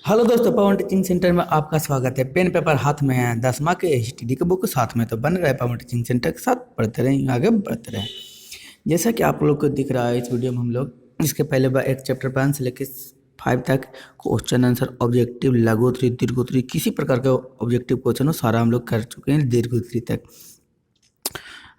Hello दोस्तों, पवन teaching centre में आपका स्वागत है। पेन पेपर हाथ में है, 10वीं के एसटीडी के बुक साथ में, तो बन रहे पवन टीचिंग सेंटर के साथ पढ़ते रहें, आगे बढ़ते रहें। जैसा कि आप लोग को दिख रहा है इस वीडियो में, हम लोग इसके पहले एक चैप्टर 1 से लेकर 5 तक क्वेश्चन आंसर, ऑब्जेक्टिव, लघुत्तरी, दीर्घोत्तरी, किसी प्रकार के ऑब्जेक्टिव क्वेश्चन हो सारा हम लोग कर चुके हैं दीर्घोत्तरी तक।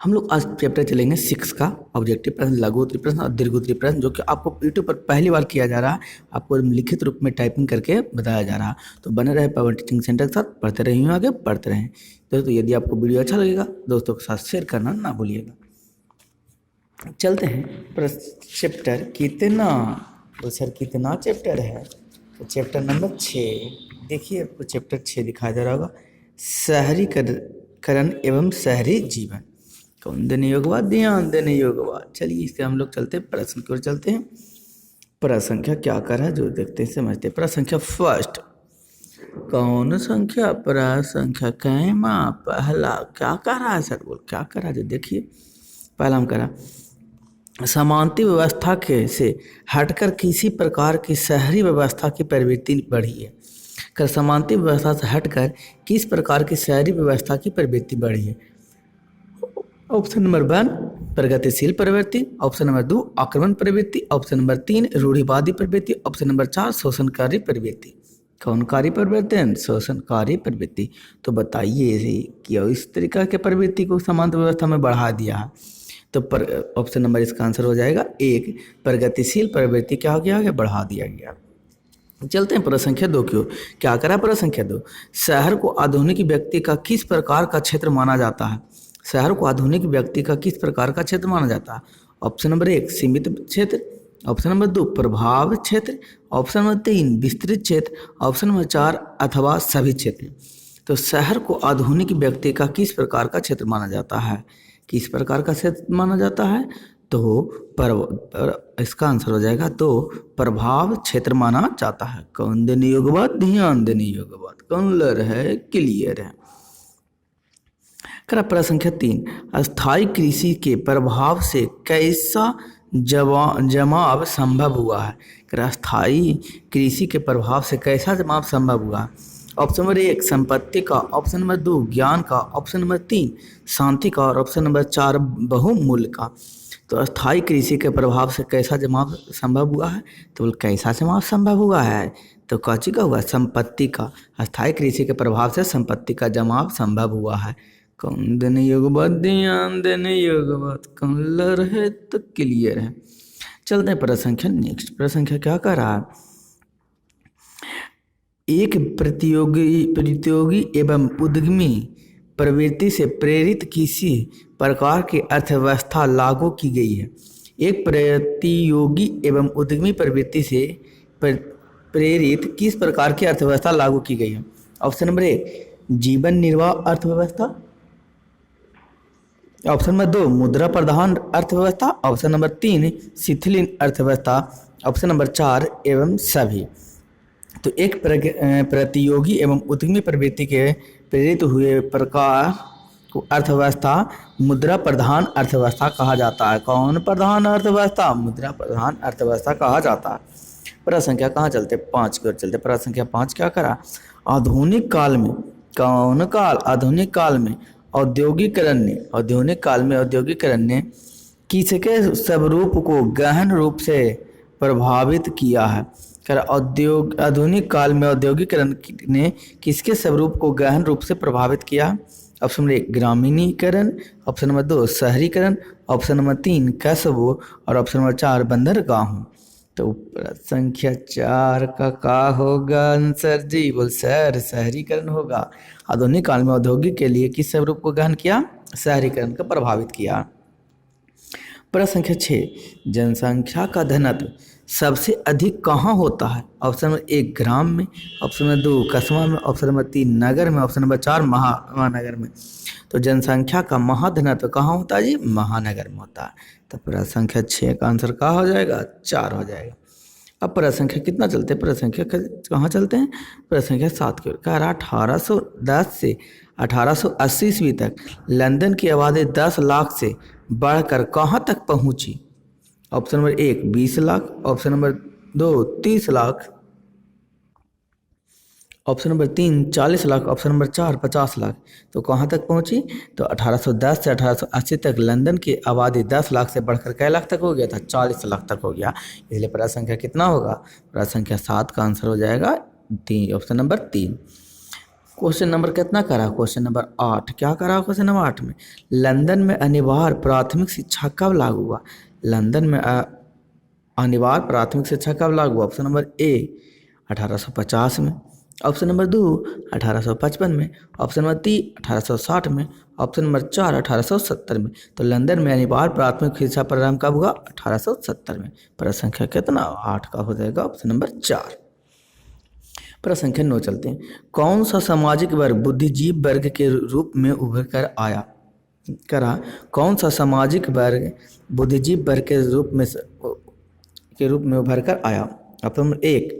हम लोग आज चैप्टर चलेंगे 6 का, ऑब्जेक्टिव प्रश्न, लघुत्तरी प्रश्न और दीर्घोत्तरी प्रश्न, जो कि आपको यूट्यूब पर पहली बार किया जा रहा है, आपको लिखित रूप में टाइपिंग करके बताया जा रहा है। तो बने रहे पवन टीचिंग सेंटर के साथ, पढ़ते रहिए, आगे बढ़ते रहें। दोस्तों यदि आपको वीडियो अच्छा लगेगा दोस्तों के साथ शेयर करना ना भूलिएगा। चलते हैं चैप्टर कितना, तो सर कितना चैप्टर है, तो चैप्टर नंबर 6। देखिए आपको चैप्टर 6 दिखाया जा रहा होगा, शहरीकरण एवं शहरी जीवन। कौन देने योगवाद, ध्यान देने योगवाद। चलिए इसके हम लोग चलते हैं प्रश्न की ओर चलते हैं। प्रश्न संख्या क्या कर रहा है जो देखते हैं समझते हैं। प्रश्न संख्या फर्स्ट, कौन संख्या, प्रश्न संख्या कैमा, पहला क्या कर रहा है सर, बोल क्या कर रहा है जो देखिए। पहला हम करा, समांती व्यवस्था के से हटकर किसी प्रकार की शहरी व्यवस्था की प्रवृत्ति बढ़ी है। कर समांती व्यवस्था से हटकर किस प्रकार की शहरी व्यवस्था की प्रवृत्ति बढ़ी है। ऑप्शन नंबर 1 प्रगतिशील प्रवृत्ति, ऑप्शन नंबर 2 आक्रमण प्रवृत्ति, ऑप्शन नंबर 3 रूढ़िवादी प्रवृत्ति, ऑप्शन नंबर 4 शोषणकारी प्रवृत्ति। कौनकारी प्रवृत्ति, शोषणकारी प्रवृत्ति। तो बताइए कि इस तरीका के प्रवृत्ति को समांतर व्यवस्था में बढ़ा दिया है, तो ऑप्शन नंबर इसका आंसर हो जाएगा 1, प्रगतिशील प्रवृत्ति क्या हो गया, बढ़ा दिया गया। चलते हैं प्रश्न संख्या 2 की ओर। क्या करा प्रश्न संख्या 2, शहर को आधुनिक व्यक्ति का किस प्रकार का क्षेत्र माना जाता है। शहर को आधुनिक व्यक्ति का किस प्रकार का क्षेत्र माना जाता है। ऑप्शन नंबर 1 सीमित क्षेत्र, ऑप्शन नंबर 2 प्रभाव क्षेत्र, ऑप्शन नंबर 3 विस्तृत क्षेत्र, ऑप्शन नंबर 4 अथवा सभी क्षेत्र। तो शहर को आधुनिक व्यक्ति का किस प्रकार का क्षेत्र माना जाता है, किस प्रकार का क्षेत्र माना जाता है, तो इसका आंसर हो जाएगा तो प्रभाव क्षेत्र माना जाता है। कौन देने योग्य बात, ध्यान देने योग्य बात, कौन लर है, क्लियर है। प्रश्न संख्या 3, अस्थायी कृषि के प्रभाव से कैसा जमाव संभव हुआ है। अस्थायी कृषि के प्रभाव से कैसा जमाव संभव हुआ। ऑप्शन नंबर 1 संपत्ति का, ऑप्शन नंबर 2 ज्ञान का, ऑप्शन नंबर 3 शांति का और ऑप्शन नंबर 4 बहुमूल्य का। तो अस्थायी कृषि के प्रभाव से कैसा जमाव संभव हुआ है, तो कैसा जमाव संभव हुआ है, तो कौची का हुआ, संपत्ति का। अस्थायी कृषि के प्रभाव से संपत्ति का जमाव संभव हुआ है। कौन देने योग्य बात, ध्यान देने योग्य बात, कौन लर है तो क्लियर है। चलते हैं प्रश्न संख्या नेक्स्ट। प्रश्न संख्या क्या कह रहा है, एक प्रतियोगी एवं उद्यमी प्रवृत्ति से प्रेरित किसी प्रकार की अर्थव्यवस्था लागू की गई है। एक प्रतियोगी एवं उद्यमी प्रवृत्ति से प्रेरित किस प्रकार की अर्थव्यवस्था लागू की गई है। ऑप्शन नंबर 1 जीवन निर्वाह अर्थव्यवस्था, ऑप्शन नंबर 2 मुद्रा प्रधान अर्थव्यवस्था, ऑप्शन नंबर 3 शिथिल अर्थव्यवस्था, ऑप्शन नंबर 4 एवं सभी। तो एक प्रतियोगी एवं उद्यमी प्रवृत्ति के प्रेरित हुए प्रकार को अर्थव्यवस्था मुद्रा प्रधान अर्थव्यवस्था कहा जाता है। कौन प्रधान अर्थव्यवस्था, मुद्रा प्रधान अर्थव्यवस्था कहा जाता है। प्रश्न संख्या कहाँ चलते, 5 की ओर चलते। प्रश्न संख्या 5 क्या करा, आधुनिक काल में, कौन काल, आधुनिक काल में औद्योगिकरण ने किसके स्वरूप को गहन रूप से प्रभावित किया है। आधुनिक काल में औद्योगिकरण ने किसके स्वरूप को गहन रूप से प्रभावित किया। ऑप्शन नंबर 1 ग्रामीणीकरण, ऑप्शन नंबर 2 शहरीकरण, ऑप्शन नंबर 3 कस्बों और ऑप्शन नंबर 4 बंदरगाहों। तो संख्या 4 का होगा आंसर जी, बोल सर शहरीकरण होगा। आधुनिक काल में औद्योगिक के लिए किस स्वरूप को गहन किया, शहरीकरण को प्रभावित किया। प्रश्न संख्या 6, जनसंख्या का घनत्व सबसे अधिक कहाँ होता है। ऑप्शन नंबर 1 ग्राम में, ऑप्शन नंबर 2 कस्बा में, ऑप्शन नंबर 3 नगर में, ऑप्शन नंबर 4 महानगर में। तो जनसंख्या का महाघनत्व कहाँ होता है जी, महानगर में होता है। तो प्रश्न संख्या 6 का आंसर क्या हो जाएगा, 4 हो जाएगा। अब प्रश्न संख्या कितना चलते हैं, प्रश्न संख्या कहाँ चलते हैं, प्रश्न संख्या 7 की ओर। कह रहा 1810 से 1880 ईस्वी तक लंदन की आबादी 10 लाख से बढ़कर कहाँ तक पहुँची। Option number 1 20 lakh, option number 2 30 lakh, option number 3 40 lakh, option number 4 50 lakh. तो कहाँ तक पहुँची? तो 1810 से 1880 तक लंदन की आबादी 10 लाख से बढ़कर कै लाख तक हो गया था? 40 लाख तक हो गया। इसलिए परात संख्या कितना होगा? परात संख्या 7 का आंसर हो जाएगा ऑप्शन नंबर 3। क्वेश्चन नंबर कितना करा? Question number 8। क्या करा क्वेश्चन नंबर 8 में? लंदन में अनिवार्य प्राथमिक शिक्षा कब लागू हुआ? लंदन में अनिवार्य प्राथमिक शिक्षा कब लागू हुआ? ऑप्शन नंबर ए 1850 में, ऑप्शन नंबर 2 1855 में, ऑप्शन नंबर 3 1860 में, ऑप्शन नंबर 4 1870 में। तो लंदन में अनिवार्य प्राथमिक शिक्षा प्रारंभ कब हुआ? 1870 में। प्रश्न संख्या कितना? 8 का हो जाएगा ऑप्शन नंबर 4। प्रश्न संख्या 9 चलते हैं। कौन सा सामाजिक वर्ग बुद्धिजीवी वर्ग के रूप में उभर कर आया? कौन सा सामाजिक वर्ग बुद्धिजीवी वर्ग के रूप में उभर कर आया? ऑप्शन नंबर 1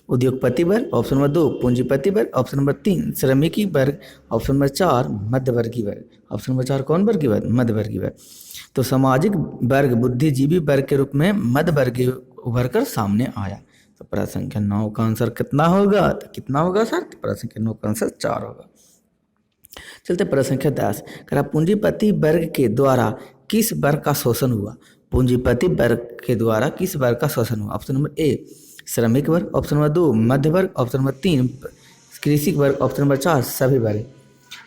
उद्योगपति वर्ग, ऑप्शन नंबर 2 पूंजीपति वर्ग, ऑप्शन नंबर 3 श्रमिकी वर्ग, ऑप्शन नंबर 4 मध्यवर्गीय वर्ग। ऑप्शन नंबर 4 कौन वर्गीय वर्ग? मध्यवर्गीय वर्ग। तो सामाजिक वर्ग बुद्धिजीवी वर्ग के रूप में मध्यवर्गीय उभर कर सामने आया। तो प्रश्न संख्या 9 का आंसर कितना होगा? तो कितना होगा सर? तो प्रश्न संख्या 9 का आंसर 4 होगा। चलते प्रश्न संख्या 10। पूंजीपति वर्ग के द्वारा किस वर्ग का शोषण हुआ? पूंजीपति वर्ग के द्वारा किस वर्ग का शोषण हुआ? ऑप्शन नंबर ए श्रमिक वर्ग, ऑप्शन नंबर 2 मध्य वर्ग, ऑप्शन नंबर 3 कृषि वर्ग, ऑप्शन नंबर 4 सभी वर्ग।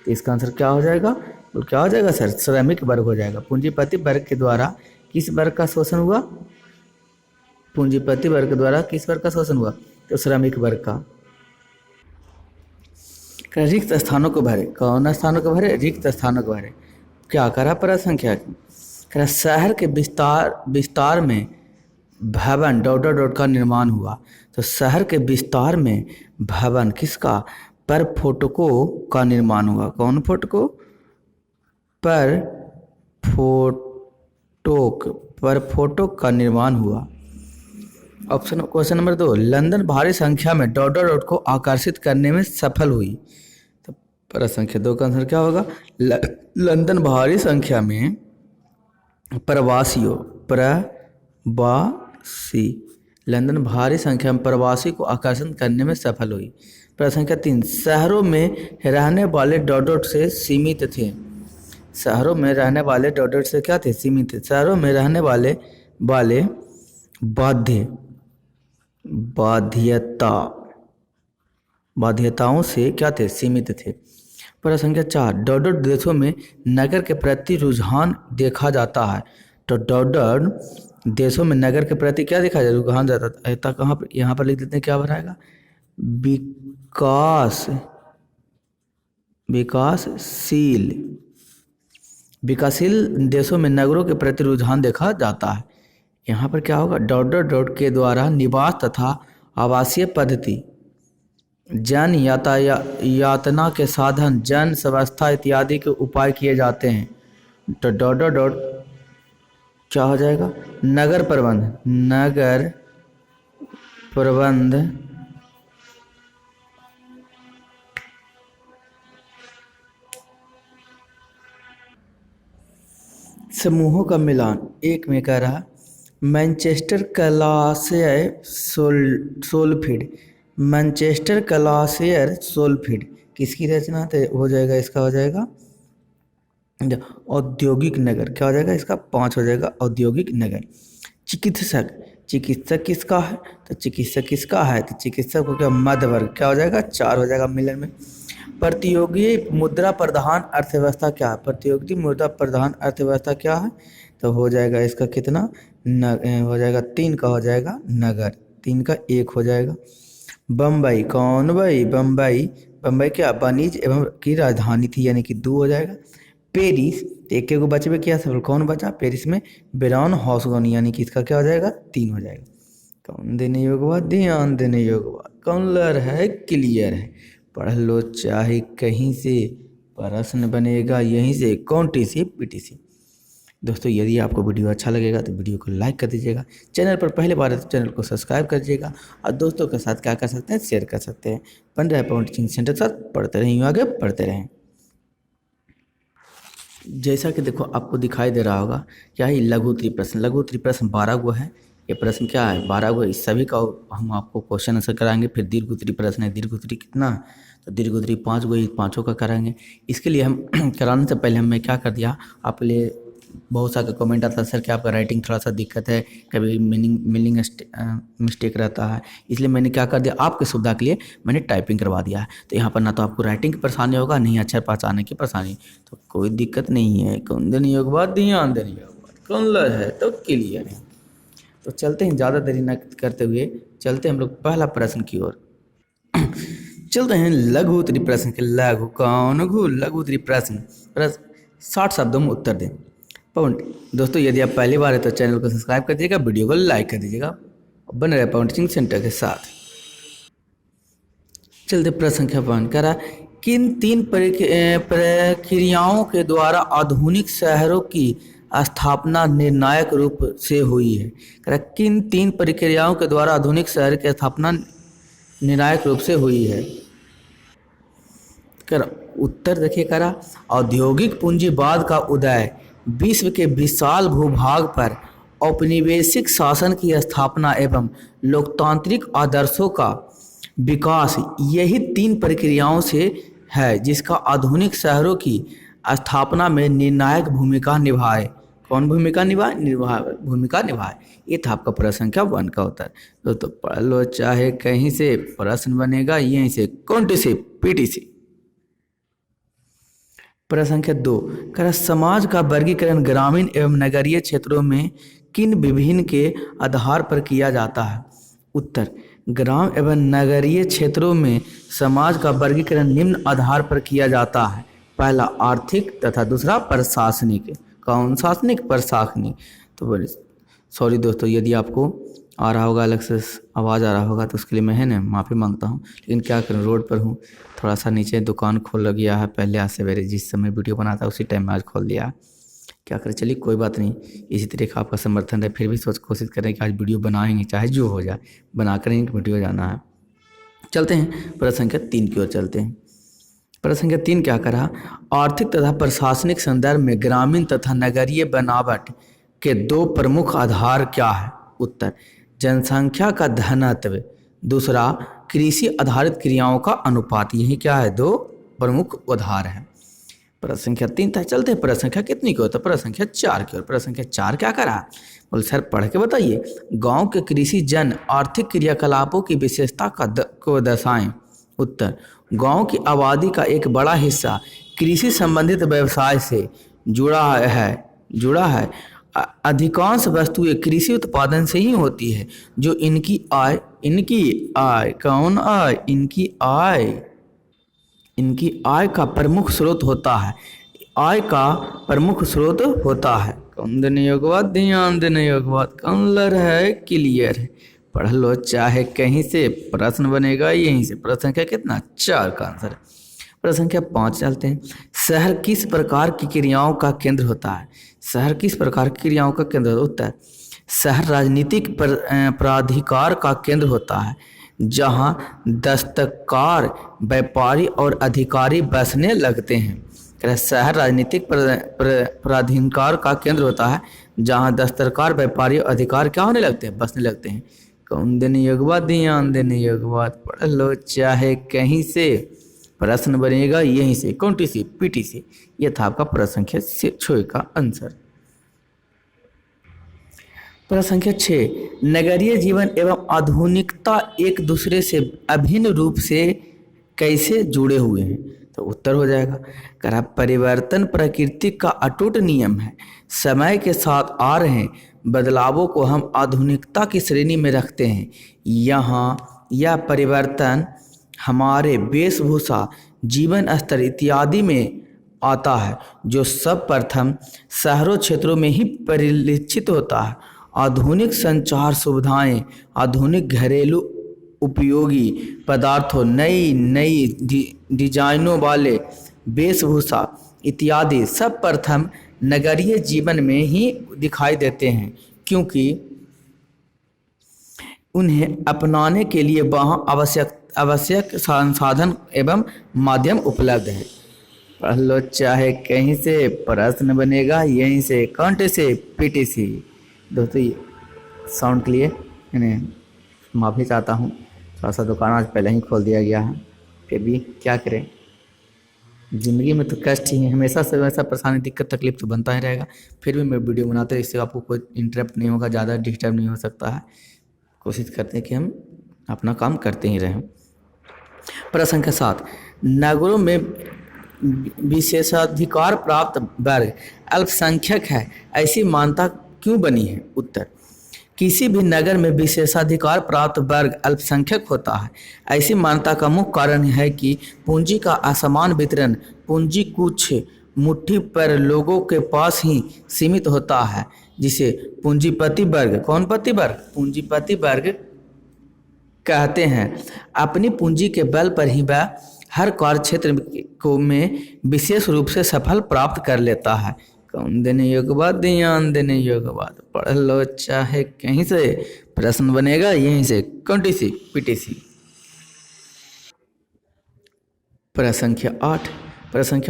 तो इसका आंसर क्या हो जाएगा? तो क्या हो जाएगा सर? श्रमिक वर्ग हो जाएगा। पूंजीपति वर्ग के द्वारा किस वर्ग का शोषण हुआ? पूंजीपति वर्ग के द्वारा किस वर्ग का शोषण हुआ? तो श्रमिक वर्ग का। रिक्त स्थानों को भरे। कौन स्थानों को भरे? रिक्त स्थानों को भरे। क्या करा? प्रश्न संख्या शहर के विस्तार में भवन ... का निर्माण हुआ। तो शहर के विस्तार में भवन किसका? पर फोटको का निर्माण हुआ। कौन फोटको? पर फोटो का निर्माण हुआ। ऑप्शन क्वेश्चन नंबर 2 लंदन भारी संख्या में ... को आकर्षित करने में सफल हुई। तो प्रश्न संख्या 2 का आंसर क्या होगा? लंदन भारी संख्या में लंदन भारी संख्या में प्रवासी को आकर्षण करने में सफल हुई। प्रश्न संख्या 3 शहरों में रहने वाले ... से सीमित थे। शहरों में रहने वाले ... से क्या थे? सीमित थे। शहरों में रहने वाले बाध्यताओं से क्या थे? सीमित थे। प्रश्न संख्या 4 देशों में नगर के प्रति रुझान देखा जाता है। तो देशों में नगर के प्रति क्या देखा जाता है? रुझान जाता है। कहाँ पर? यहाँ पर लिख देते हैं। क्या बनाएगा? विकासशील देशों में नगरों के प्रति रुझान देखा जाता है। यहाँ पर क्या होगा? ... के द्वारा निवास तथा आवासीय पद्धति, जन यातना के साधन, जन व्यवस्था इत्यादि के उपाय किए जाते हैं। तो ... क्या हो जाएगा? नगर प्रबंध समूहों का मिलान। एक में कह रहा मैनचेस्टर क्लासियर सोलफील्ड किसकी रचना थे? हो जाएगा इसका हो जाएगा औद्योगिक नगर। क्या हो जाएगा इसका? 5 हो जाएगा औद्योगिक नगर। चिकित्सक किसका है? तो चिकित्सक किसका है? तो चिकित्सक हो गया मध्य वर्ग। क्या हो जाएगा? 4 हो जाएगा मिलन में। प्रतियोगी मुद्रा प्रधान अर्थव्यवस्था क्या है? प्रतियोगी मुद्रा प्रधान अर्थव्यवस्था क्या है? तो हो जाएगा इसका कितना? हो जाएगा 3 का हो जाएगा नगर। 3 का 1 हो जाएगा। बम्बई कौन भाई? बम्बई क्या? वाणिज्य एवं की राजधानी थी, यानी कि 2 हो जाएगा। पेरिस एक को बचे में क्या सफल? कौन बचा? पेरिस में ब्राउन हाउसगन, यानी कि इसका क्या हो जाएगा? 3 हो जाएगा। कौन देने योग्य बात? ध्यान देने योग्य बात। कौन लर है? क्लियर है। पढ़ लो चाहे कहीं से, प्रश्न बनेगा यहीं से। कौन? TC PTC. दोस्तों यदि आपको वीडियो अच्छा लगेगा तो वीडियो को लाइक कर दीजिएगा। चैनल पर पहले बार है तो चैनल को सब्सक्राइब कर दीजिएगा और दोस्तों के साथ क्या कर सकते हैं? शेयर कर सकते हैं। बन रहा है पवन टीचिंग सेंटर के साथ पढ़ते रहें, आगे पढ़ते रहें। जैसा कि देखो आपको दिखाई दे रहा होगा क्या है? लघु उत्तरीय प्रश्न। लघु उत्तरीय प्रश्न 12 गो है। ये प्रश्न क्या है 12 को, इस सभी का हम आपको क्वेश्चन आंसर कराएंगे। फिर दीर्घ उत्तरी प्रश्न है, दीर्घ उत्तरी कितना, तो दीर्घ उत्तरी 5 को, 5 का कराएंगे। इसके लिए हम कराने से पहले हमने क्या कर दिया, आपके लिए बहुत सारे कमेंट आता है सर कि आपका राइटिंग थोड़ा सा दिक्कत है, कभी मीनिंग मिस्टेक रहता है, इसलिए मैंने क्या कर दिया, आपकी सुविधा के लिए मैंने टाइपिंग करवा दिया है। तो यहाँ पर ना तो आपको राइटिंग की परेशानी होगा, नहीं अक्षर पहचानने की परेशानी, तो कोई दिक्कत नहीं है। कौन देनी योग बात, ध्यान देनी योग बात, कौन ल है तो क्लियर है। तो चलते हैं, ज़्यादा देरी न करते हुए चलते हैं हम लोग पहला प्रश्न की ओर। चलते हैं लघु उत्तरी प्रश्न के, लघु कौन घु लघु उत्तरी प्रश्न 60 शब्दों में उत्तर दें। पवन दोस्तों, यदि आप पहली बार है तो चैनल को सब्सक्राइब कर दीजिएगा, वीडियो को लाइक कर दीजिएगा, बने रहे पवन टीचिंग सेंटर के साथ। चलते प्रश्न संख्या 1 करा, किन 3 प्रक्रियाओं के द्वारा आधुनिक शहरों की स्थापना निर्णायक रूप से हुई है। करा, किन 3 प्रक्रियाओं के द्वारा आधुनिक शहर की स्थापना निर्णायक रूप से हुई है। करा उत्तर देखिए, करा औद्योगिक पूंजीवाद का उदय, विश्व के विशाल भूभाग पर औपनिवेशिक शासन की स्थापना एवं लोकतांत्रिक आदर्शों का विकास, यही 3 प्रक्रियाओं से है जिसका आधुनिक शहरों की स्थापना में निर्णायक भूमिका निभाए। कौन भूमिका निभाए? ये था आपका प्रश्न संख्या 1 का उत्तर। तो पढ़ लो, चाहे कहीं से प्रश्न बनेगा, यहीं से कौन से पीटी से। प्रश्न संख्या 2 करा, समाज का वर्गीकरण ग्रामीण एवं नगरीय क्षेत्रों में किन विभिन्न के आधार पर किया जाता है। उत्तर, ग्राम एवं नगरीय क्षेत्रों में समाज का वर्गीकरण निम्न आधार पर किया जाता है। पहला आर्थिक तथा दूसरा प्रशासनिक। कौन शासनिक? प्रशासनिक। तो बोले सॉरी दोस्तों, यदि आपको आ रहा होगा अलग से आवाज़ आ रहा होगा तो उसके लिए मैं है ना माफ़ी मांगता हूँ, लेकिन क्या करूँ, रोड पर हूँ, थोड़ा सा नीचे दुकान खोल गया है। पहले आज सवेरे जिस समय वीडियो बनाता उसी टाइम में आज खोल दिया, क्या करें, चलिए कोई बात नहीं। इसी तरह का आपका समर्थन है, फिर भी कोशिश करें कि आज वीडियो बनाएंगे, चाहे जो हो जाए, बना कर वीडियो जाना है। चलते हैं प्रश्न संख्या 3 की ओर चलते हैं। प्रश्न संख्या 3 क्या करा, आर्थिक तथा प्रशासनिक संदर्भ में ग्रामीण तथा नगरीय बनावट के 2 प्रमुख आधार क्या है। उत्तर, जनसंख्या का घनत्व, दूसरा कृषि आधारित क्रियाओं का अनुपात, यही क्या है 2 प्रमुख आधार है। प्रश्न संख्या 3 था। चलते हैं प्रश्न संख्या कितनी की होता है, प्रश्न संख्या 4 की ओर। प्रश्न संख्या 4 क्या करा, बोले सर पढ़ के बताइए, गांव के कृषि जन आर्थिक क्रियाकलापों की विशेषता को दर्शाएं। उत्तर, गांव की आबादी का एक बड़ा हिस्सा कृषि संबंधित व्यवसाय से जुड़ा है। अधिकांश वस्तुएं कृषि उत्पादन से ही होती है, जो इनकी आय का प्रमुख स्रोत होता है। कौन देने योग बात, ध्यान देने योग बात, कौन लर है क्लियर है। पढ़ लो, चाहे कहीं से प्रश्न बनेगा, यहीं से। प्रश्न संख्या कितना, 4 का आंसर है। प्रश्न संख्या 5 चलते हैं। शहर किस प्रकार की क्रियाओं का केंद्र होता है। शहर किस प्रकार की क्रियाओं का केंद्र होता है। शहर राजनीतिक प्राधिकार का केंद्र होता है, जहां दस्तकार, व्यापारी और अधिकारी बसने लगते हैं। शहर राजनीतिक प्राधिकार का केंद्र होता है, जहां दस्तकार, व्यापारी और अधिकारी क्या होने लगते हैं, बसने लगते हैं। कौन देने योग बात, ध्यान देने योग बात, पढ़ लो, चाहे कहीं से प्रश्न बनेगा, यहीं से कौन सी पीटी से। यह था आपका प्रश्न संख्या 6 का आंसर। प्रश्न संख्या 6, नगरीय जीवन एवं आधुनिकता एक दूसरे से अभिन्न रूप से कैसे जुड़े हुए हैं। तो उत्तर हो जाएगा, करा परिवर्तन प्रकृति का अटूट नियम है। समय के साथ आ रहे बदलावों को हम आधुनिकता की श्रेणी में रखते हैं। यहाँ यह परिवर्तन हमारे वेशभूषा, जीवन स्तर इत्यादि में आता है, जो सब प्रथम शहरों क्षेत्रों में ही परिलक्षित होता है। आधुनिक संचार सुविधाएं, आधुनिक घरेलू उपयोगी पदार्थों, नई डिजाइनों वाले वेशभूषा इत्यादि सब प्रथम नगरीय जीवन में ही दिखाई देते हैं, क्योंकि उन्हें अपनाने के लिए वहाँ आवश्यक संसाधन एवं माध्यम उपलब्ध है। पढ़ लो, चाहे कहीं से प्रश्न बनेगा, यहीं से कंठ से पीटी सी। दोस्तों साउंड के लिए मैंने माफ़ी चाहता हूँ। थोड़ा सा दुकान आज पहले ही खोल दिया गया है, फिर भी क्या करें, ज़िंदगी में तो कष्ट ही है, हमेशा से वैसा परेशानी दिक्कत तकलीफ तो बनता ही रहेगा। फिर भी मैं वीडियो बनाते हैं, इससे आपको कोई इंटरप्ट नहीं होगा, ज़्यादा डिस्टर्ब नहीं हो सकता है। कोशिश करते हैं कि हम अपना काम करते ही रहें। प्रश्न संख्या 7, नगरों में विशेषाधिकार प्राप्त वर्ग अल्पसंख्यक है, ऐसी मान्यता क्यों बनी है? उत्तर, किसी भी नगर में विशेषाधिकार प्राप्त वर्ग अल्पसंख्यक होता है। ऐसी मान्यता का मुख्य कारण है कि पूंजी का असमान वितरण, पूंजी कुछ मुट्ठी पर लोगों के पास ही सीमित होता है, जिसे पूंजीपति वर्ग, कौन पति वर्ग? पूंजीपति वर्ग कहते हैं। अपनी पूंजी के बल पर ही वह हर कार्य क्षेत्र को में विशेष रूप से सफल प्राप्त कर लेता है। कौन देने योग्य बात, ध्यान देने योग्य बात, पढ़ लो चाहे कहीं से, प्रश्न बनेगा यहीं से, कौन-सी पीटीसी। प्रश्न संख्या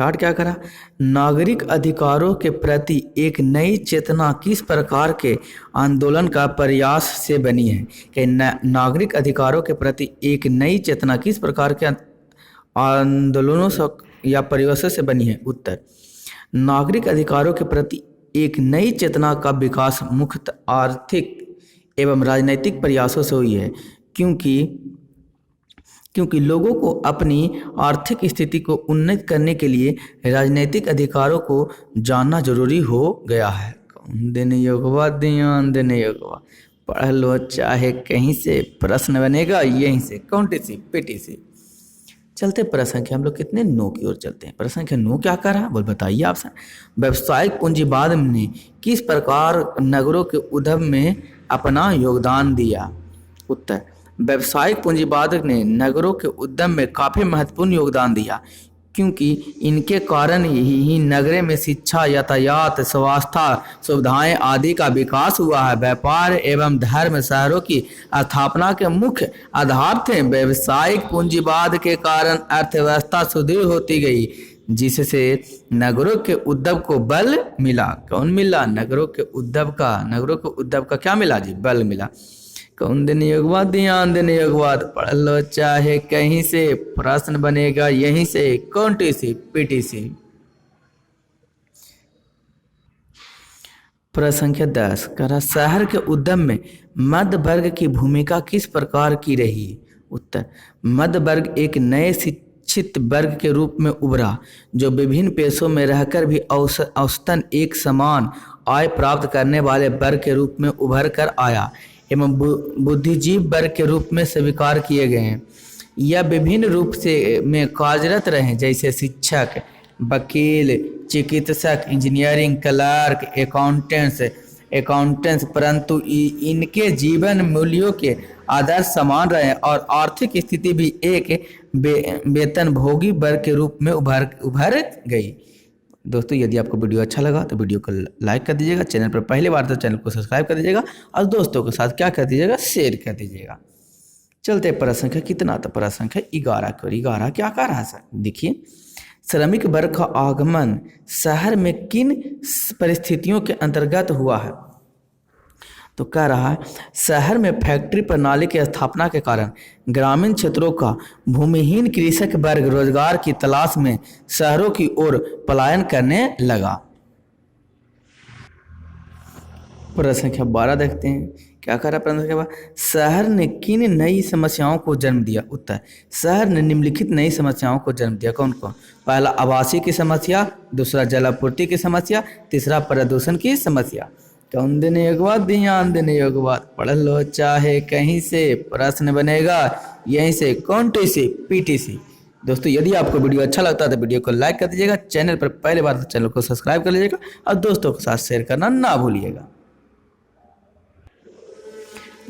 8 क्या करा? नागरिक अधिकारों के प्रति एक नई चेतना किस प्रकार के आंदोलन का प्रयास से बनी है? कि नागरिक अधिकारों के प्रति एक नई चेतना किस प्रकार के आंदोलनों से या प्रयासों से बनी है? उत्तर, नागरिक अधिकारों के प्रति एक नई चेतना का विकास मुख्यतः आर्थिक एवं राजनीतिक प्रयासों से हुई है, क्योंकि लोगों को अपनी आर्थिक स्थिति को उन्नत करने के लिए राजनीतिक अधिकारों को जानना जरूरी हो गया है। कौन देने योग्य बात, ध्यान देने योग्य बात, पढ़ लो चाहे कहीं से, प्रश्न बनेगा यहीं से, कौन-सी पीटीसी। चलते प्रश्न संख्या, हम लोग कितने 9 की ओर चलते हैं। प्रश्न संख्या 9 क्या कर रहा है बोल बताइए आप सर। व्यावसायिक पूंजीवाद ने किस प्रकार नगरों के उद्भव में अपना योगदान दिया? उत्तर, व्यावसायिक पूंजीवाद ने नगरों के उद्यम में काफ़ी महत्वपूर्ण योगदान दिया, क्योंकि इनके कारण ही नगरे में शिक्षा, यातायात, स्वास्थ्य सुविधाएं आदि का विकास हुआ है। व्यापार एवं धर्म शहरों की स्थापना के मुख्य आधार थे। व्यावसायिक पूंजीवाद के कारण अर्थव्यवस्था सुदृढ़ होती गई, जिससे नगरों के उद्भव को बल मिला। कौन मिला? नगरों के उद्भव का क्या मिला जी? बल मिला। कौन देने योग्य बात, ध्यान देने योग्य बात, पढ़ लो चाहे कहीं से, प्रश्न बनेगा यहीं से, कौन-सी पीटीसी। प्रश्न संख्या 10 करा, शहर के उद्यम में मध्य वर्ग की भूमिका किस प्रकार की रही? उत्तर, मध्य वर्ग एक नए शिक्षित वर्ग के रूप में उभरा, जो विभिन्न पेशों में रहकर भी औसतन एक समान आय प्राप्त करने वाले वर्ग के रूप में उभर कर आया एवं बुद्धिजीवी वर्ग के रूप में स्वीकार किए गए हैं। यह विभिन्न रूप से में कार्यरत रहे, जैसे शिक्षक, वकील, चिकित्सक, इंजीनियरिंग, क्लर्क, अकाउंटेंट्स, परंतु इनके जीवन मूल्यों के आदर्श समान रहे और आर्थिक स्थिति भी एक वेतनभोगी वर्ग के रूप में उभर गई। दोस्तों, यदि आपको वीडियो अच्छा लगा तो वीडियो को लाइक कर दीजिएगा, चैनल पर पहली बार तो चैनल को सब्सक्राइब कर दीजिएगा और दोस्तों के साथ क्या कर दीजिएगा, शेयर कर दीजिएगा। चलते प्रश्न संख्या कितना? तो प्रश्न संख्या 11 क्या कर रहा है सर? देखिए, श्रमिक वर्ग का आगमन शहर में किन परिस्थितियों के अंतर्गत हुआ है? तो कह रहा है, शहर में फैक्ट्री प्रणाली की स्थापना के कारण ग्रामीण क्षेत्रों का भूमिहीन कृषक वर्ग रोजगार की तलाश में शहरों की ओर पलायन करने लगा। प्रश्न संख्या 12 देखते हैं, क्या कह रहा है प्रश्न संख्या 12? शहर ने किन नई समस्याओं को जन्म दिया? उत्तर, शहर ने निम्नलिखित नई समस्याओं को जन्म दिया। कौन कौन? पहला, आवासीय की समस्या, दूसरा, जलापूर्ति की समस्या, तीसरा, प्रदूषण की समस्या। कौन देने योग्य बात, ध्यान देने योग्य बात, पढ़ लो चाहे कहीं से, प्रश्न बनेगा यहीं से, कौन-सी पीटीसी। दोस्तों, यदि आपको वीडियो अच्छा लगता है तो वीडियो को लाइक कर दीजिएगा, चैनल पर पहली बार तो चैनल को सब्सक्राइब कर लीजिएगा और दोस्तों के साथ शेयर करना ना भूलिएगा।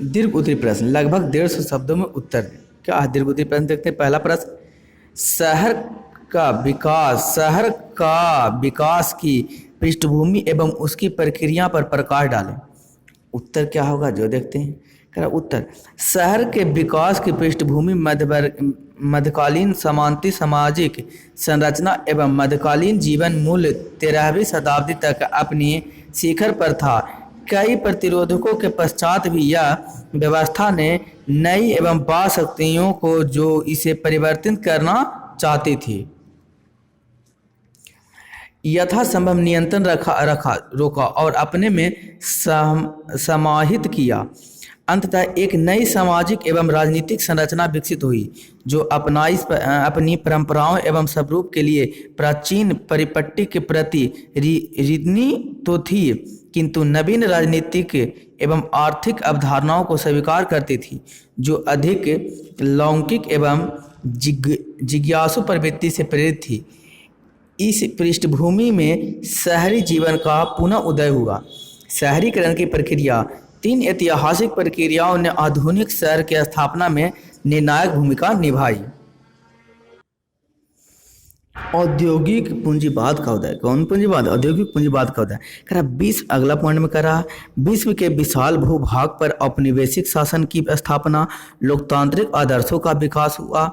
दीर्घ उत्तरी प्रश्न, लगभग 150 शब्दों में उत्तर दें। क्या है दीर्घ उत्तरी प्रश्न? देखते हैं। पहला प्रश्न, शहर का विकास की पृष्ठभूमि एवं उसकी प्रक्रिया पर प्रकाश डालें। उत्तर क्या होगा जो देखते हैं। कह उत्तर, शहर के विकास की पृष्ठभूमि मध्यकालीन समांती सामाजिक संरचना एवं मध्यकालीन जीवन मूल्य 13वीं शताब्दी तक अपनी शिखर पर था। कई प्रतिरोधकों के पश्चात भी यह व्यवस्था ने नई एवं बाह्य शक्तियों को जो इसे परिवर्तित करना चाहती थी यथासंभव नियंत्रण रोका और अपने में समाहित किया। अंततः एक नई सामाजिक एवं राजनीतिक संरचना विकसित हुई जो अपनी परंपराओं एवं स्वरूप के लिए प्राचीन परिपट्टी के प्रति ऋणी तो थी, किंतु नवीन राजनीतिक एवं आर्थिक अवधारणाओं को स्वीकार करती थी जो अधिक लौकिक एवं जिज्ञासु प्रवृत्ति से प्रेरित थी। इस पृष्ठभूमि में शहरी जीवन का पुनः उदय हुआ। शहरीकरण की प्रक्रिया 3 ऐतिहासिक प्रक्रियाओं ने आधुनिक शहर की स्थापना में निर्णायक भूमिका निभाई। औद्योगिक पूंजीवाद का उदय। कौन पूंजीवाद? औद्योगिक पूंजीवाद का उदय करा। अगला पॉइंट में करा विश्व के विशाल भूभाग पर औपनिवेशिक शासन की स्थापना, लोकतांत्रिक आदर्शों का विकास हुआ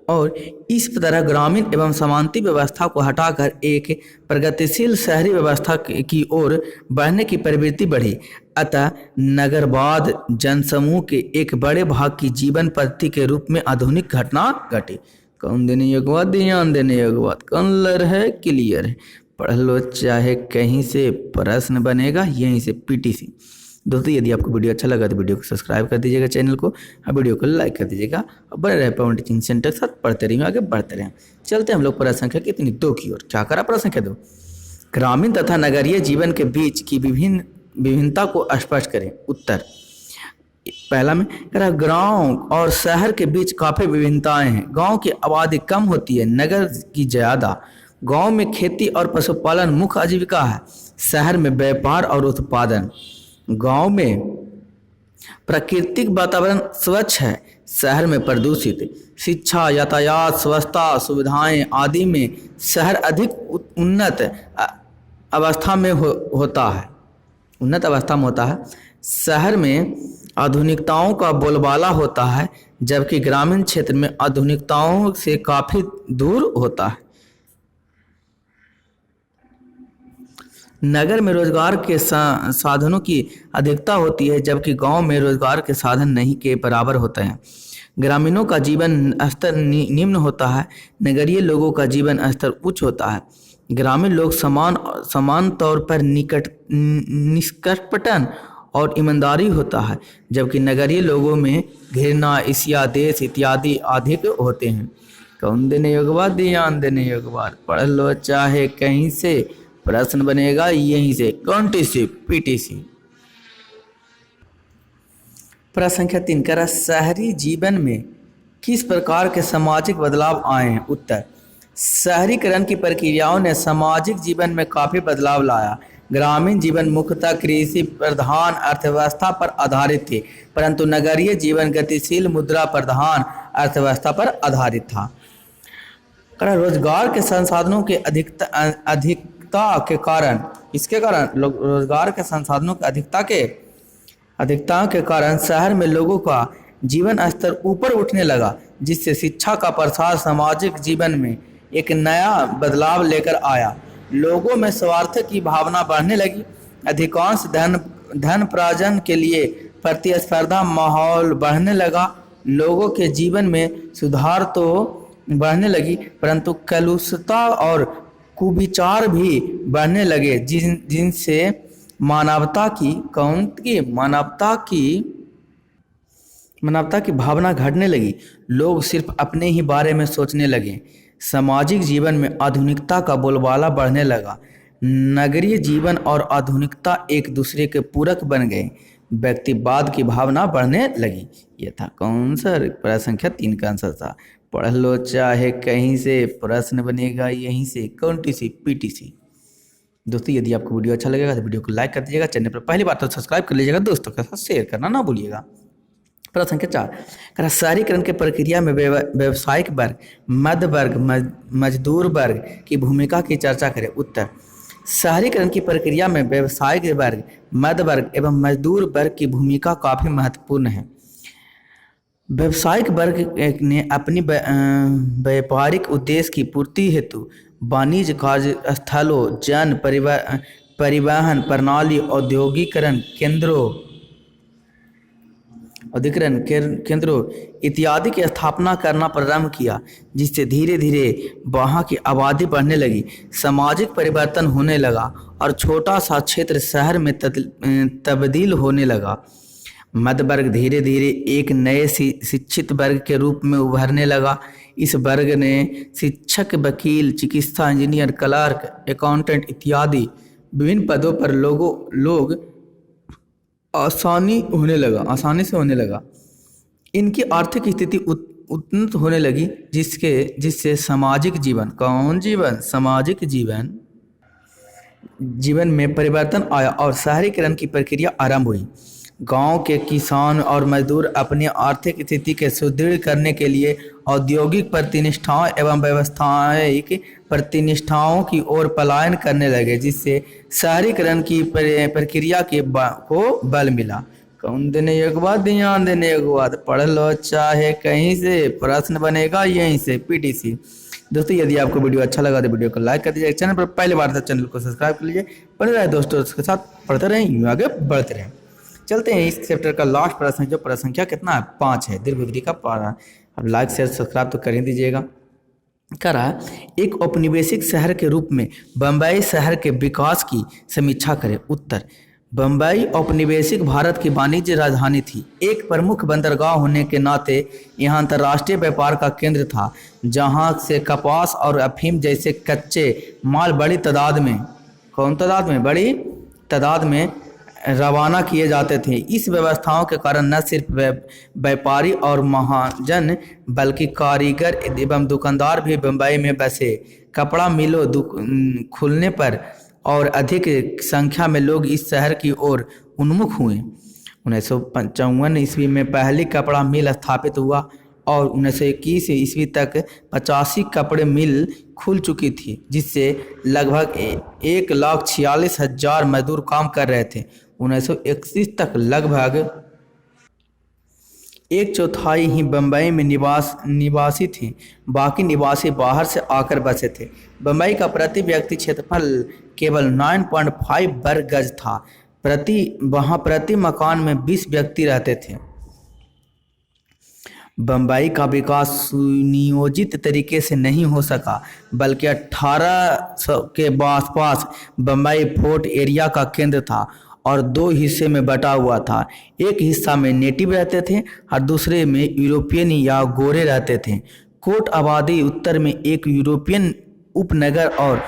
और इस तरह ग्रामीण एवं सामंती व्यवस्था को हटाकर एक प्रगतिशील शहरी व्यवस्था की ओर बढ़ने की प्रवृत्ति बढ़ी। अतः नगरवाद जनसमूह के एक बड़े भाग की जीवन पद्धति के रूप में आधुनिक घटना घटी। कौन देने योग्यवाद? ध्यान देने योग्यवाद। कलर है क्लियर है, पढ़ लो चाहे कहीं से प्रश्न बनेगा, यहीं से पीटीसी। दोस्तों यदि आपको वीडियो अच्छा लगा तो वीडियो को सब्सक्राइब कर दीजिएगा चैनल को और वीडियो को लाइक कर दीजिएगा और बने रहे पवन टीचिंग सेंटर के साथ पढ़ते रहिए, आगे बढ़ते रहें। चलते हम लोग प्रश्न संख्या कितनी 2 की ओर। क्या करा प्रश्न संख्या 2? ग्रामीण तथा नगरीय जीवन के बीच की विभिन्नता को स्पष्ट करें। उत्तर पहला में करा गांव और शहर के बीच काफी विभिन्नताएं हैं। गांव की आबादी कम होती है, नगर की ज्यादा। गांव में खेती और पशुपालन मुख्य आजीविका है, शहर में व्यापार और उत्पादन। गांव में प्राकृतिक वातावरण स्वच्छ है, शहर में प्रदूषित। शिक्षा, यातायात, स्वच्छता, सुविधाएं आदि में शहर अधिक उन्नत अवस्था में होता है। शहर में आधुनिकताओं का बोलबाला होता है, जबकि ग्रामीण क्षेत्र में आधुनिकताओं से काफी दूर होता है। नगर में रोजगार के साधनों की अधिकता होती है, जबकि गांव में रोजगार के साधन नहीं के बराबर होते हैं। ग्रामीणों का जीवन स्तर निम्न होता है, नगरीय लोगों का जीवन स्तर उच्च होता है। ग्रामीण लोग समान तौर पर निष्कपटन और ईमानदारी होता है, जबकि नगरीय लोगों में घृणा, ईर्ष्या, द्वेष इत्यादि अधिक होते हैं। कौन देने योग्यवाद? ध्यान देने योग्यवाद। पढ़ लो चाहे कहीं से प्रश्न बनेगा, यहीं से कौन पीटीसी। प्रश्न संख्या 3 करा शहरी जीवन में किस प्रकार के सामाजिक बदलाव आए हैं। उत्तर शहरीकरण की प्रक्रियाओं ने सामाजिक जीवन में काफी बदलाव लाया। ग्रामीण जीवन मुख्यतः कृषि प्रधान अर्थव्यवस्था पर आधारित थी, परंतु नगरीय जीवन गतिशील मुद्रा प्रधान अर्थव्यवस्था पर आधारित था। रोजगार के संसाधनों के अधिकता के कारण, इसके कारण रोजगार के संसाधनों की अधिकता के कारण शहर में लोगों का जीवन स्तर ऊपर उठने लगा, जिससे शिक्षा का प्रसार सामाजिक जीवन में एक नया बदलाव लेकर आया। लोगों में स्वार्थ की भावना बढ़ने लगी, अधिकांश धन प्रार्जन के लिए प्रतिस्पर्धा माहौल बढ़ने लगा। लोगों के जीवन में सुधार तो बढ़ने लगी, परंतु कलुषता और कुविचार भी बढ़ने लगे, जिनसे मानवता की भावना घटने लगी। लोग सिर्फ अपने ही बारे में सोचने लगे। सामाजिक जीवन में आधुनिकता का बोलबाला बढ़ने लगा। नगरीय जीवन और आधुनिकता एक दूसरे के पूरक बन गए। व्यक्तिवाद की भावना बढ़ने लगी। यह था कौन सा? प्रश्न संख्या 3 का आंसर था। पढ़ लो चाहे कहीं से प्रश्न बनेगा, यहीं से कौन पीटीसी। दोस्तों यदि आपको वीडियो अच्छा लगेगा तो वीडियो को लाइक कर दीजिएगा, चैनल पर पहली बार तो सब्सक्राइब कर लीजिएगा, दोस्तों के साथ शेयर करना ना भूलिएगा। प्रश्न संख्या 4 शहरीकरण की प्रक्रिया में व्यावसायिक वर्ग, मध्य वर्ग, मजदूर वर्ग की भूमिका की चर्चा करें। उत्तर शहरीकरण की प्रक्रिया में व्यावसायिक वर्ग, मध्य वर्ग एवं मजदूर वर्ग की भूमिका काफी महत्वपूर्ण है। व्यावसायिक वर्ग ने अपनी व्यापारिक उद्देश्य की पूर्ति हेतु वाणिज्य कार्यस्थलों, परिवहन प्रणाली केंद्रों इत्यादि की स्थापना करना प्रारंभ किया, जिससे धीरे धीरे वहाँ की आबादी बढ़ने लगी, सामाजिक परिवर्तन होने लगा और छोटा सा क्षेत्र शहर में तब्दील होने लगा। मध्य वर्ग धीरे धीरे एक नए शिक्षित वर्ग के रूप में उभरने लगा। इस वर्ग ने शिक्षक, वकील, चिकित्सा, इंजीनियर, क्लर्क, अकाउंटेंट इत्यादि विभिन्न पदों पर लोग आसानी से होने लगा। इनकी आर्थिक स्थिति उन्नत होने लगी, जिससे सामाजिक जीवन में परिवर्तन आया और शहरीकरण की प्रक्रिया आरंभ हुई। गांव के किसान और मजदूर अपनी आर्थिक स्थिति के सुदृढ़ करने के लिए औद्योगिक प्रतिष्ठाओं एवं व्यावसायिक प्रतिष्ठाओं की ओर पलायन करने लगे, जिससे शहरीकरण की प्रक्रिया को बल मिला। कौन देने एक बात, ध्यान देने एक बात, पढ़ लो चाहे कहीं से, प्रश्न बनेगा यहीं से, पीटीसी। दोस्तों यदि आपको वीडियो अच्छा लगा तो वीडियो को लाइक कर दीजिए, चैनल पर पहली बार तो चैनल को सब्सक्राइब कर लीजिए, बने रहे दोस्तों के साथ, पढ़ते रहें, यूँ आगे बढ़ते रहें। चलते हैं इस चैप्टर का लास्ट प्रश्न, जो प्रश्न संख्या कितना है 5 है, दीर्घोत्तरी का पारा। अब लाइक शेयर सब्सक्राइब तो कर ही दीजिएगा। कह रहा है, एक औपनिवेशिक शहर के रूप में बम्बई शहर के विकास की समीक्षा करें। उत्तर, बम्बई औपनिवेशिक भारत की वाणिज्य राजधानी थी। एक प्रमुख बंदरगाह होने के नाते यहाँ अंतर्राष्ट्रीय व्यापार का केंद्र था, जहाँ से कपास और अफीम जैसे कच्चे माल बड़ी तादाद में रवाना किए जाते थे। इस व्यवस्थाओं के कारण न सिर्फ व्यापारी और महाजन बल्कि कारीगर एवं दुकानदार भी बम्बई में बसे। कपड़ा मिलों खुलने पर और अधिक संख्या में लोग इस शहर की ओर उन्मुख हुए। 1955 ईस्वी में पहली कपड़ा मिल स्थापित हुआ और 1921 ईस्वी तक 85 कपड़े मिल खुल चुकी थी, जिससे लगभग 1,46,000 मजदूर काम कर रहे थे। 1931 तक लगभग 1/4 ही बम्बई में निवासी थे, बाकी निवासी बाहर से आकर बसे थे। बम्बई का प्रति व्यक्ति क्षेत्रफल केवल 9.5 वर्ग गज था। वहाँ प्रति मकान में 20 व्यक्ति रहते थे। बम्बई का विकास सुनियोजित तरीके से नहीं हो सका, बल्कि 1800 के आसपास बम्बई फोर्ट एरिया का केंद्र था और 2 हिस्से में बटा हुआ था। एक हिस्सा में नेटिव रहते थे और दूसरे में यूरोपियन या गोरे रहते थे। कोट आबादी उत्तर में एक यूरोपियन उपनगर और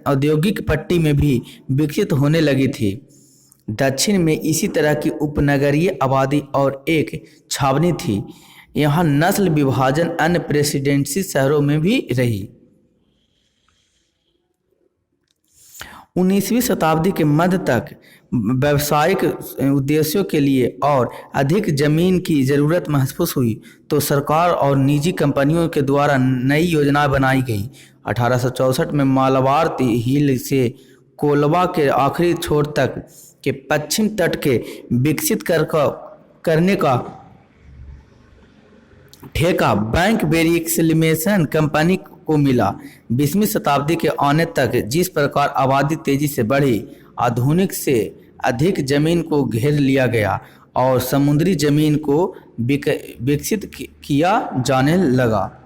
औद्योगिक पट्टी में भी विकसित होने लगी थी। दक्षिण में इसी तरह की उपनगरीय आबादी और एक छावनी थी। यहाँ नस्ल विभाजन अन्य प्रेसिडेंसी शहरों में भी रही। 19वीं शताब्दी के मध्य तक व्यावसायिक उद्देश्यों के लिए और अधिक जमीन की ज़रूरत महसूस हुई, तो सरकार और निजी कंपनियों के द्वारा नई योजना बनाई गई। 1864 में मालाबार हिल से कोलवा के आखिरी छोर तक के पश्चिम तट के विकसित करने का ठेका बैंक बेरिक्सलिमेशन कंपनी को मिला। 20वीं शताब्दी के आने तक जिस प्रकार आबादी तेजी से बढ़ी, आधुनिक से अधिक जमीन को घेर लिया गया और समुद्री जमीन को विकसित किया जाने लगा।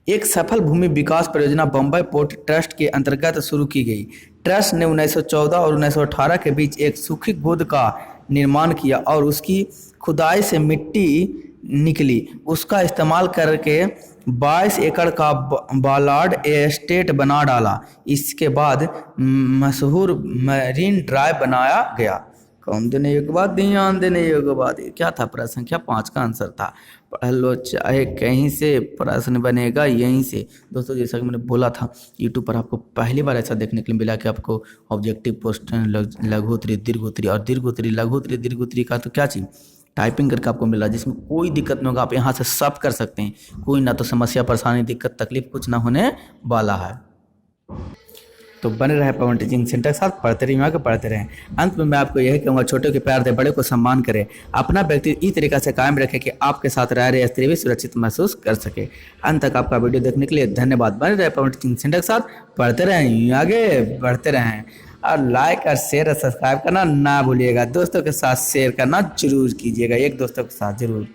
एक सफल भूमि विकास परियोजना बम्बई पोर्ट ट्रस्ट के अंतर्गत शुरू की गई। ट्रस्ट ने 1914 और 1918 के बीच एक सूखी गोद का निर्माण किया और उसकी खुदाई से मिट्टी निकली। उसका इस्तेमाल करके 22 एकड़ का बालार्ड एस्टेट बना डाला। इसके बाद मशहूर मरीन ड्राइव बनाया गया। कौन देने एक बात, ध्यान देने एक बात, क्या था प्रश्न संख्या 5 का आंसर था। पढ़ लो चाहे कहीं से, प्रश्न बनेगा यहीं से। दोस्तों जैसा कि मैंने बोला था, यूट्यूब पर आपको पहली बार ऐसा देखने के लिए मिला कि आपको ऑब्जेक्टिव क्वेश्चन लघुत्तरी दीर्घोत्तरी और दीर्घोत्तरी लघुत्तरी दीर्घोत्तरी का तो क्या चीज़ टाइपिंग करके आपको मिला, जिसमें कोई दिक्कत नहीं होगा। आप यहाँ से सब कर सकते हैं, कोई ना तो समस्या परेशानी दिक्कत तकलीफ कुछ ना होने वाला है। तो बने रहे पवन टीचिंग सेंटर के साथ, पढ़ते रहिए, आगे पढ़ते रहें। अंत में मैं आपको यही कहूँगा, छोटे के प्यार दे, बड़े को सम्मान करें, अपना व्यक्ति इस तरीक़ा से कायम रखें कि आपके साथ रह रहे स्त्री भी सुरक्षित महसूस कर सके। अंत तक आपका वीडियो देखने के लिए धन्यवाद। बने रहे पवन टीचिंग सेंटर के साथ, पढ़ते रहें, आगे बढ़ते रहें, और लाइक और शेयर और सब्सक्राइब करना ना भूलिएगा। दोस्तों के साथ शेयर करना जरूर कीजिएगा, एक दोस्तों के साथ जरूर।